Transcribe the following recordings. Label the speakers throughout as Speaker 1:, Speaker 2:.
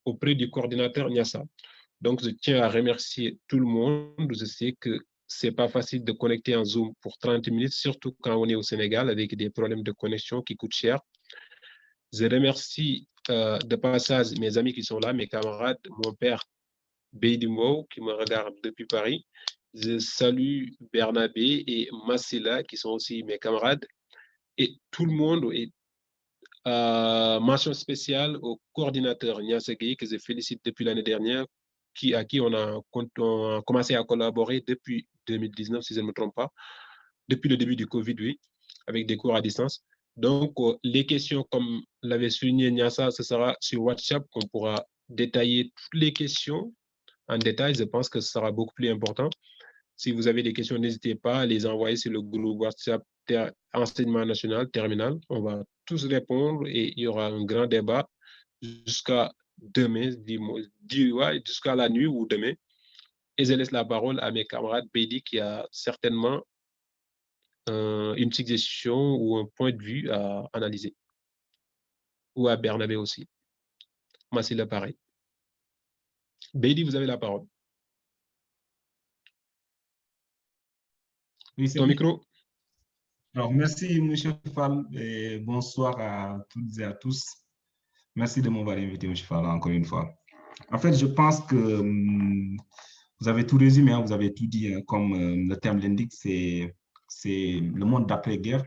Speaker 1: auprès du coordinateur Niassa. Donc, je tiens à remercier tout le monde. Je sais que c'est pas facile de connecter en Zoom pour 30 minutes, surtout quand on est au Sénégal avec des problèmes de connexion qui coûtent cher. Je remercie de passage mes amis qui sont là, mes camarades, mon père Beidimou qui me regarde depuis Paris. Je salue Bernabé et Massila qui sont aussi mes camarades et tout le monde. Et mention spéciale au coordinateur Niasse Gueye que je félicite depuis l'année dernière, à qui on a commencé à collaborer depuis 2019, si je ne me trompe pas, depuis le début du Covid, oui, avec des cours à distance. Donc, les questions, comme l'avait souligné Niassa, ce sera sur WhatsApp qu'on pourra détailler toutes les questions en détail. Je pense que ce sera beaucoup plus important. Si vous avez des questions, n'hésitez pas à les envoyer sur le groupe WhatsApp Enseignement national terminal. On va tous répondre et il y aura un grand débat jusqu'à demain, jusqu'à la nuit ou demain. Et je laisse la parole à mes camarades Bédi qui a certainement une suggestion ou un point de vue à analyser. Ou à Bernabé aussi. Moi, c'est pareil. Bédi, vous avez la parole.
Speaker 2: Oui,
Speaker 1: ton micro.
Speaker 2: Alors, merci, M. Fall, et bonsoir à toutes et à tous. Merci de m'avoir invité, M. Fall, encore une fois. En fait, je pense que vous avez tout résumé, hein, vous avez tout dit, hein, comme le terme l'indique, c'est le monde d'après-guerre.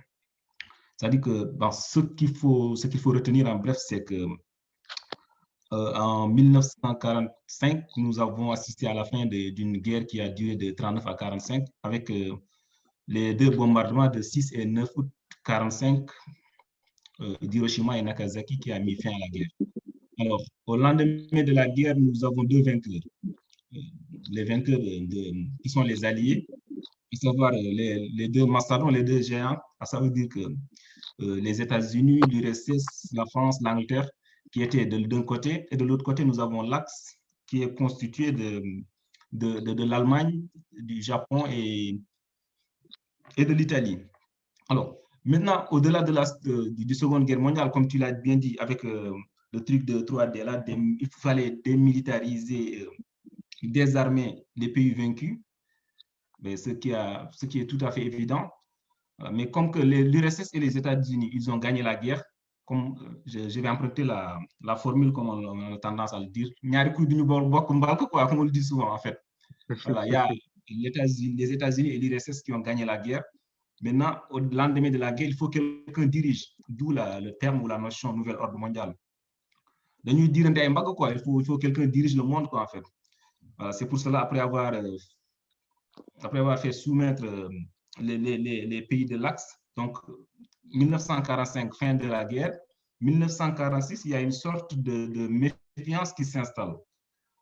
Speaker 2: C'est-à-dire que ce qu'il faut retenir en bref, c'est que en 1945, nous avons assisté à la fin d'une guerre qui a duré de 39 à 45, avec les deux bombardements de 6 et 9 août 45 d'Hiroshima et Nagasaki qui a mis fin à la guerre. Alors, au lendemain de la guerre, nous avons deux vainqueurs. Les vainqueurs qui sont les alliés, à savoir les deux mastodons, les deux géants, ça veut dire que les États-Unis, l'URSS, la France, l'Angleterre, qui étaient d'un côté, et de l'autre côté, nous avons l'Axe, qui est constitué de l'Allemagne, du Japon et de l'Italie. Alors, maintenant, au-delà de Seconde Guerre mondiale, comme tu l'as bien dit, avec le truc de 3D, là, il fallait démilitariser, désarmer les pays vaincus, mais ce qui est tout à fait évident. Mais comme que l'URSS et les États-Unis, ils ont gagné la guerre, comme je vais emprunter la formule comme on a tendance à le dire, comme on le dit souvent en fait. Voilà, il y a les États-Unis et l'URSS qui ont gagné la guerre. Maintenant, au lendemain de la guerre, il faut que quelqu'un dirige, d'où le terme ou la notion nouvel ordre mondial. Il faut que quelqu'un dirige le monde, quoi, en fait. Voilà, c'est pour cela, après avoir fait soumettre les pays de l'Axe, donc 1945, fin de la guerre, 1946, il y a une sorte de méfiance qui s'installe.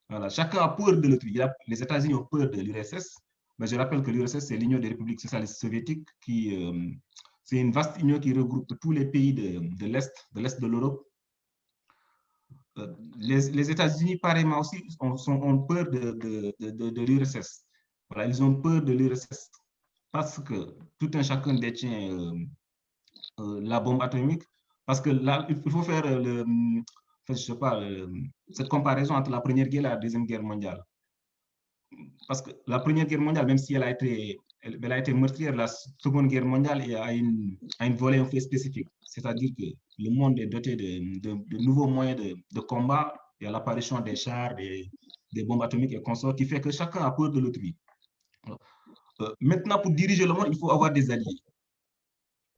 Speaker 2: Voilà, chacun a peur de l'autre. Les États-Unis ont peur de l'URSS, mais je rappelle que l'URSS, c'est l'Union des républiques socialistes soviétiques, c'est une vaste union qui regroupe tous les pays de l'Est de l'Europe. Les États-Unis, pareillement aussi, ont peur de l'URSS. Voilà, ils ont peur de l'URSS parce que tout un chacun détient la bombe atomique. Parce que là, il faut faire cette comparaison entre la Première Guerre et la Deuxième Guerre mondiale. Parce que la Première Guerre mondiale, même si elle a été meurtrière, la Seconde Guerre mondiale a une volée un peu spécifique. C'est-à-dire que le monde est doté de nouveaux moyens de combat. Il y a l'apparition des chars, des bombes atomiques et consorts, qui fait que chacun a peur de l'autre. Maintenant, pour diriger le monde, il faut avoir des alliés.